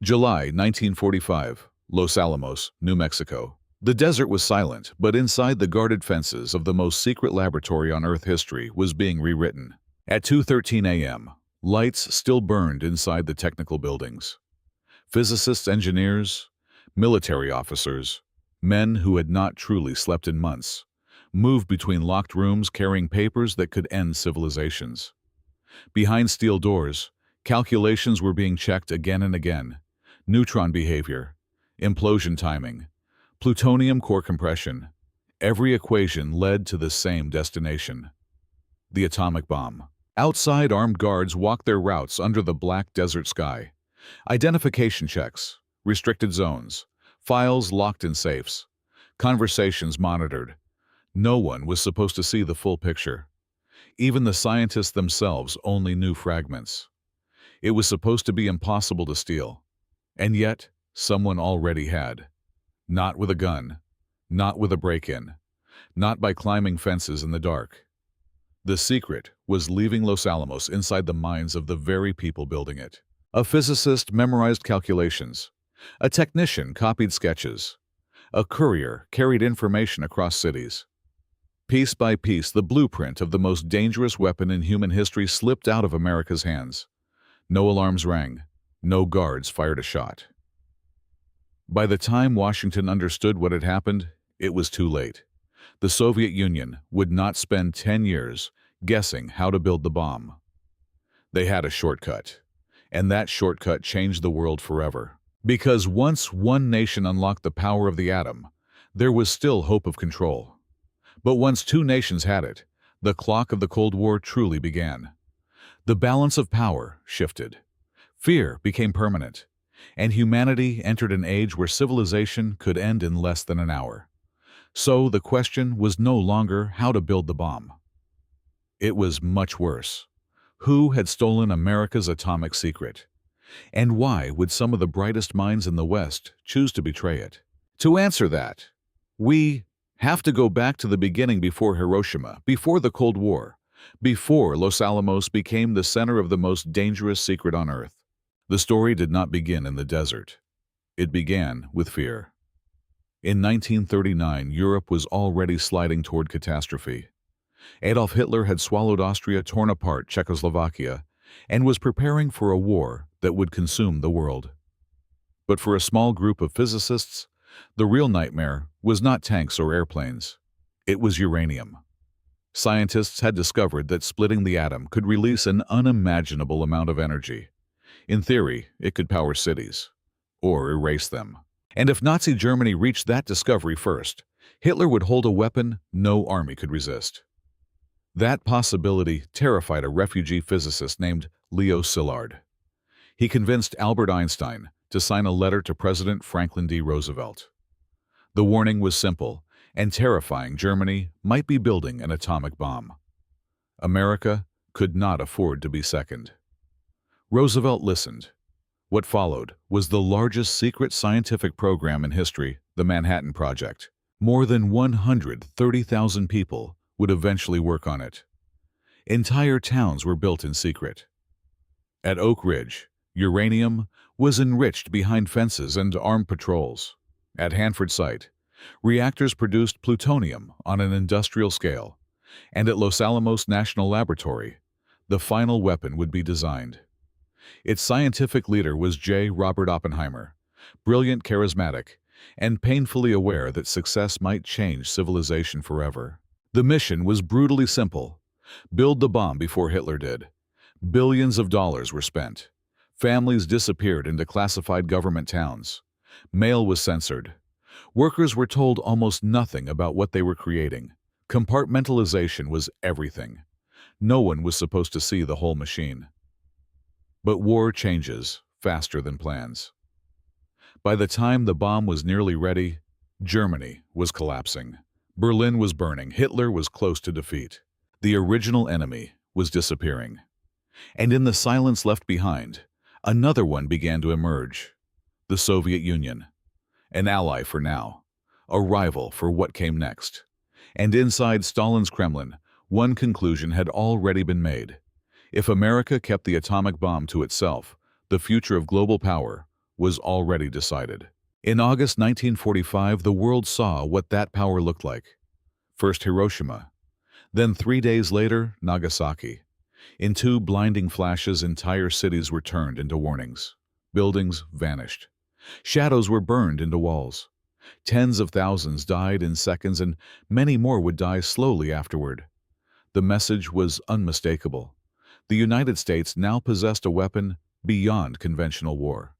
July 1945, Los Alamos, New Mexico. The desert was silent, but inside the guarded fences of the most secret laboratory on Earth history was being rewritten. At 2:13 a.m., lights still burned inside the technical buildings. Physicists, engineers, military officers, men who had not truly slept in months, moved between locked rooms carrying papers that could end civilizations. Behind steel doors, calculations were being checked again and again. Neutron behavior, implosion timing, plutonium core compression. Every equation led to the same destination: the atomic bomb. Outside, armed guards walked their routes under the black desert sky. Identification checks, restricted zones, files locked in safes, conversations monitored. No one was supposed to see the full picture. Even the scientists themselves only knew fragments. It was supposed to be impossible to steal. And yet, someone already had. Not with a gun, not with a break-in, not by climbing fences in the dark. The secret was leaving Los Alamos inside the minds of the very people building it. A physicist memorized calculations. A technician copied sketches. A courier carried information across cities. Piece by piece, the blueprint of the most dangerous weapon in human history slipped out of America's hands. No alarms rang. No guards fired a shot. By the time Washington understood what had happened, it was too late. The Soviet Union would not spend 10 years guessing how to build the bomb. They had a shortcut, and that shortcut changed the world forever. Because once one nation unlocked the power of the atom, there was still hope of control. But once two nations had it, the clock of the Cold War truly began. The balance of power shifted. Fear became permanent, and humanity entered an age where civilization could end in less than an hour. So the question was no longer how to build the bomb. It was much worse. Who had stolen America's atomic secret? And why would some of the brightest minds in the West choose to betray it? To answer that, we have to go back to the beginning, before Hiroshima, before the Cold War, before Los Alamos became the center of the most dangerous secret on Earth. The story did not begin in the desert. It began with fear. In 1939, Europe was already sliding toward catastrophe. Adolf Hitler had swallowed Austria, torn apart Czechoslovakia, and was preparing for a war that would consume the world. But for a small group of physicists, the real nightmare was not tanks or airplanes. It was uranium. Scientists had discovered that splitting the atom could release an unimaginable amount of energy. In theory, it could power cities, or erase them. And if Nazi Germany reached that discovery first, Hitler would hold a weapon no army could resist. That possibility terrified a refugee physicist named Leo Szilard. He convinced Albert Einstein to sign a letter to President Franklin D. Roosevelt. The warning was simple and terrifying: Germany might be building an atomic bomb. America could not afford to be second. Roosevelt listened. What followed was the largest secret scientific program in history, the Manhattan Project. More than 130,000 people would eventually work on it. Entire towns were built in secret. At Oak Ridge, uranium was enriched behind fences and armed patrols. At Hanford Site, reactors produced plutonium on an industrial scale. And at Los Alamos National Laboratory, the final weapon would be designed. Its scientific leader was J. Robert Oppenheimer, brilliant, charismatic, and painfully aware that success might change civilization forever. The mission was brutally simple: build the bomb before Hitler did. Billions of dollars were spent. Families disappeared into classified government towns. Mail was censored. Workers were told almost nothing about what they were creating. Compartmentalization was everything. No one was supposed to see the whole machine. But war changes faster than plans. By the time the bomb was nearly ready, Germany was collapsing. Berlin was burning. Hitler was close to defeat. The original enemy was disappearing. And in the silence left behind, another one began to emerge: the Soviet Union. An ally for now, a rival for what came next. And inside Stalin's Kremlin, one conclusion had already been made: if America kept the atomic bomb to itself, the future of global power was already decided. In August 1945, the world saw what that power looked like. First Hiroshima, then 3 days later, Nagasaki. In 2 blinding flashes, entire cities were turned into warnings. Buildings vanished. Shadows were burned into walls. Tens of thousands died in seconds, and many more would die slowly afterward. The message was unmistakable. The United States now possessed a weapon beyond conventional war.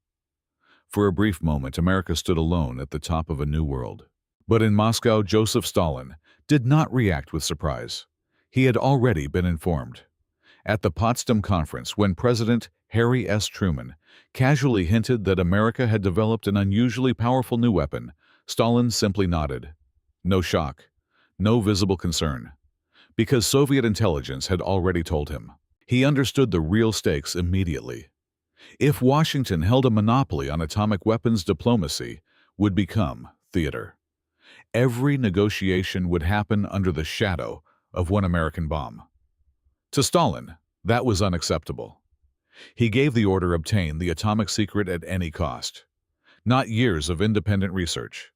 For a brief moment, America stood alone at the top of a new world. But in Moscow, Joseph Stalin did not react with surprise. He had already been informed. At the Potsdam Conference, when President Harry S. Truman casually hinted that America had developed an unusually powerful new weapon, Stalin simply nodded. No shock, no visible concern. Because Soviet intelligence had already told him. He understood the real stakes immediately. If Washington held a monopoly on atomic weapons, diplomacy would become theater. Every negotiation would happen under the shadow of one American bomb. To Stalin, that was unacceptable. He gave the order: obtain the atomic secret at any cost. Not years of independent research.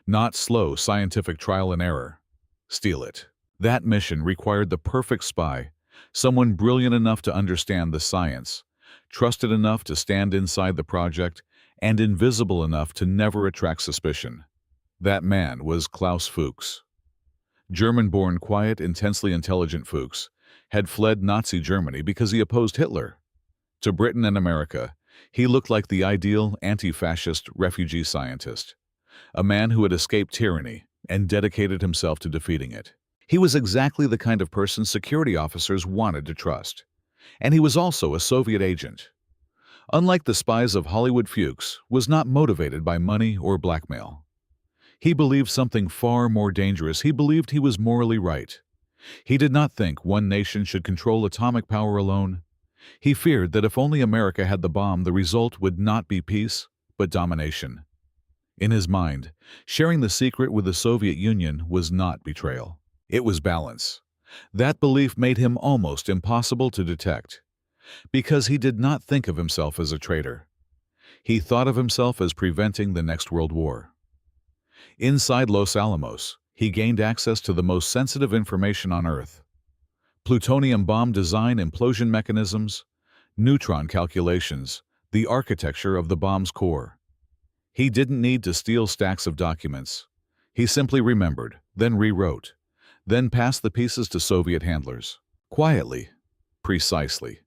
Not slow scientific trial and error. Steal it. That mission required the perfect spy, someone brilliant enough to understand the science, trusted enough to stand inside the project, and invisible enough to never attract suspicion. That man was Klaus Fuchs. German-born, quiet, intensely intelligent Fuchs had fled Nazi Germany because he opposed Hitler. To Britain and America, he looked like the ideal anti-fascist refugee scientist, a man who had escaped tyranny and dedicated himself to defeating it. He was exactly the kind of person security officers wanted to trust. And he was also a Soviet agent. Unlike the spies of Hollywood, Fuchs was not motivated by money or blackmail. He believed something far more dangerous. He believed he was morally right. He did not think one nation should control atomic power alone. He feared that if only America had the bomb, the result would not be peace, but domination. In his mind, sharing the secret with the Soviet Union was not betrayal. It was balance. That belief made him almost impossible to detect, because he did not think of himself as a traitor. He thought of himself as preventing the next World War. Inside Los Alamos, he gained access to the most sensitive information on Earth: plutonium bomb design, implosion mechanisms, neutron calculations, the architecture of the bomb's core. He didn't need to steal stacks of documents. He simply remembered, then rewrote, then passed the pieces to Soviet handlers. Quietly, precisely,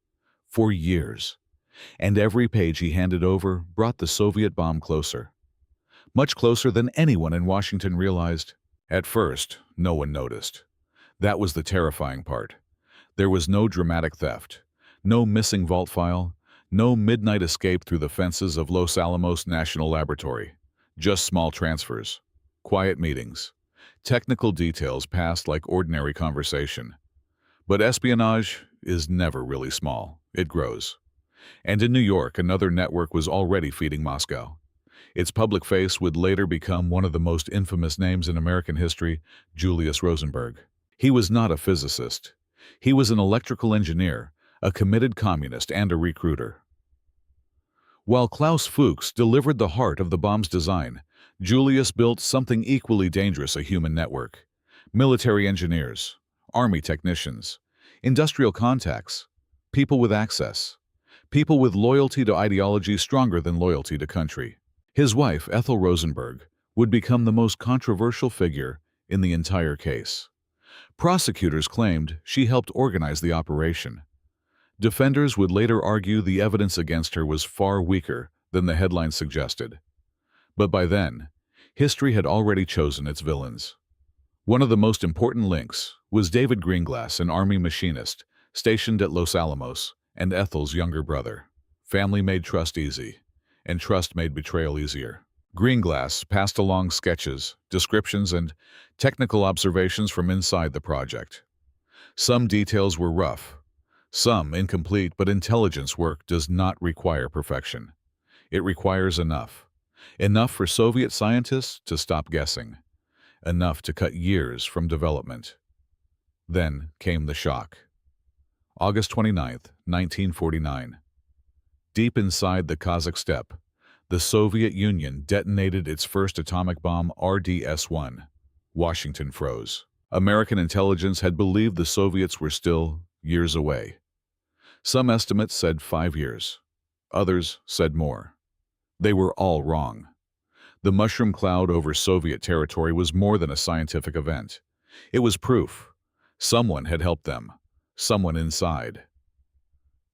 for years. And every page he handed over brought the Soviet bomb closer. Much closer than anyone in Washington realized. At first, no one noticed. That was the terrifying part. There was no dramatic theft, no missing vault file, no midnight escape through the fences of Los Alamos National Laboratory. Just small transfers, quiet meetings, technical details passed like ordinary conversation. But espionage is never really small. It grows. And in New York, another network was already feeding Moscow. Its public face would later become one of the most infamous names in American history: Julius Rosenberg. He was not a physicist. He was an electrical engineer, a committed communist, and a recruiter. While Klaus Fuchs delivered the heart of the bomb's design, Julius built something equally dangerous: a human network. Military engineers, army technicians, industrial contacts, people with access, people with loyalty to ideology stronger than loyalty to country. His wife, Ethel Rosenberg, would become the most controversial figure in the entire case. Prosecutors claimed she helped organize the operation. Defenders would later argue the evidence against her was far weaker than the headlines suggested. But by then, history had already chosen its villains. One of the most important links was David Greenglass, an army machinist stationed at Los Alamos, and Ethel's younger brother. Family made trust easy, and trust made betrayal easier. Greenglass passed along sketches, descriptions, and technical observations from inside the project. Some details were rough, some incomplete, but intelligence work does not require perfection. It requires enough. Enough for Soviet scientists to stop guessing. Enough to cut years from development. Then came the shock. August 29, 1949. Deep inside the Kazakh steppe, The Soviet Union detonated its first atomic bomb, RDS-1. Washington froze. American intelligence had believed the Soviets were still years away. Some estimates said 5 years. Others said more. They were all wrong. The mushroom cloud over Soviet territory was more than a scientific event. It was proof. Someone had helped them. Someone inside.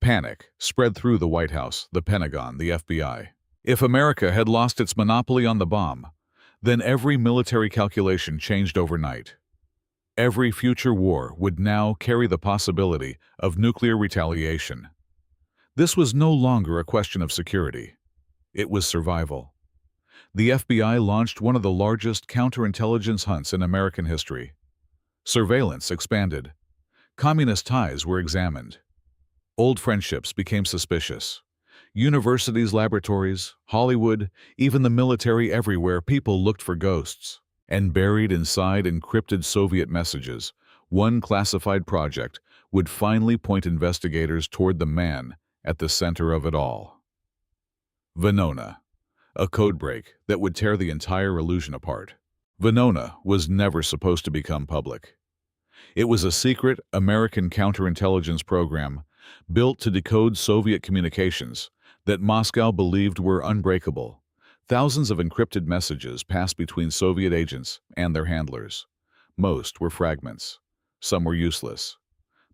Panic spread through the White House, the Pentagon, the FBI. If America had lost its monopoly on the bomb, then every military calculation changed overnight. Every future war would now carry the possibility of nuclear retaliation. This was no longer a question of security. It was survival. The FBI launched one of the largest counterintelligence hunts in American history. Surveillance expanded. Communist ties were examined. Old friendships became suspicious. Universities, laboratories, Hollywood, even the military, everywhere people looked for ghosts. And buried inside encrypted Soviet messages, one classified project would finally point investigators toward the man at the center of it all. VENONA, a codebreak that would tear the entire illusion apart. VENONA was never supposed to become public. It was a secret American counterintelligence program built to decode Soviet communications that Moscow believed were unbreakable. Thousands of encrypted messages passed between Soviet agents and their handlers. Most were fragments. Some were useless.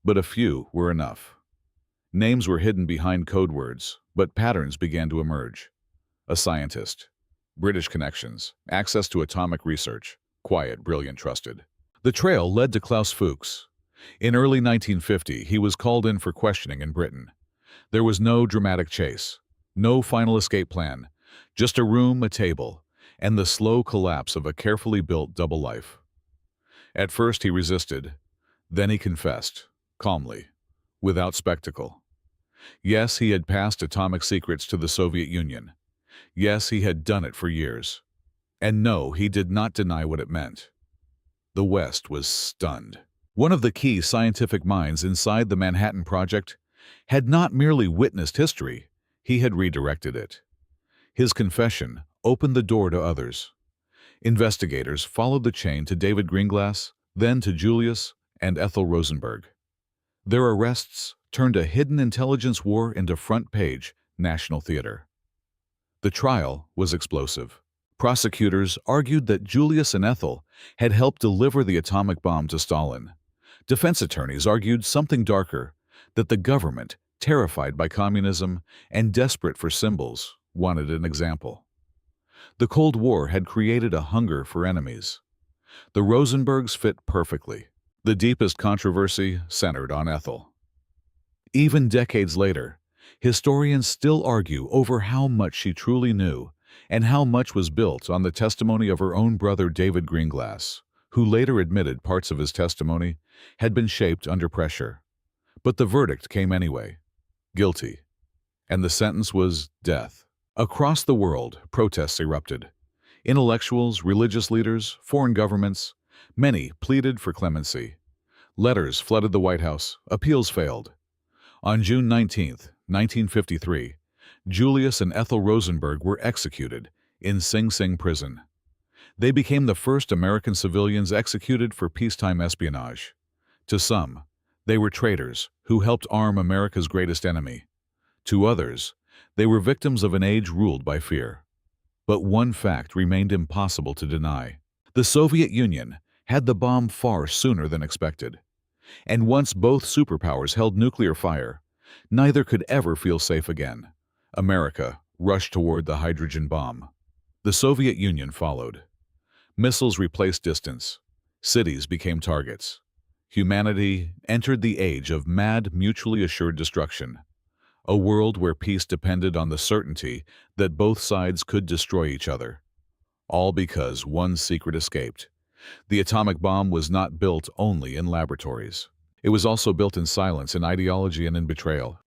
But a few were enough. Names were hidden behind code words, but patterns began to emerge. A scientist. British connections. Access to atomic research. Quiet, brilliant, trusted. The trail led to Klaus Fuchs. In early 1950, he was called in for questioning in Britain. There was no dramatic chase. No final escape plan. Just a room, a table, and the slow collapse of a carefully built double life. At first he resisted, then he confessed, calmly, without spectacle. Yes, he had passed atomic secrets to the Soviet Union. Yes, he had done it for years. And no, he did not deny what it meant. The West was stunned. One of the key scientific minds inside the Manhattan Project had not merely witnessed history, he had redirected it. His confession opened the door to others. Investigators followed the chain to David Greenglass, then to Julius and Ethel Rosenberg. Their arrests turned a hidden intelligence war into front-page national theater. The trial was explosive. Prosecutors argued that Julius and Ethel had helped deliver the atomic bomb to Stalin. Defense attorneys argued something darker, that the government, terrified by communism and desperate for symbols, wanted an example. The Cold War had created a hunger for enemies. The Rosenbergs fit perfectly. The deepest controversy centered on Ethel. Even decades later, historians still argue over how much she truly knew and how much was built on the testimony of her own brother David Greenglass, who later admitted parts of his testimony had been shaped under pressure. But the verdict came anyway. Guilty. And the sentence was death. Across the world, protests erupted. Intellectuals, religious leaders, foreign governments, many pleaded for clemency. Letters flooded the White House. Appeals failed. On June 19, 1953, Julius and Ethel Rosenberg were executed in Sing Sing prison. They became the first American civilians executed for peacetime espionage. To some, they were traitors who helped arm America's greatest enemy. To others, they were victims of an age ruled by fear. But one fact remained impossible to deny. The Soviet Union had the bomb far sooner than expected. And once both superpowers held nuclear fire, neither could ever feel safe again. America rushed toward the hydrogen bomb. The Soviet Union followed. Missiles replaced distance. Cities became targets. Humanity entered the age of mad, mutually assured destruction. A world where peace depended on the certainty that both sides could destroy each other. All because one secret escaped. The atomic bomb was not built only in laboratories. It was also built in silence, in ideology, and in betrayal.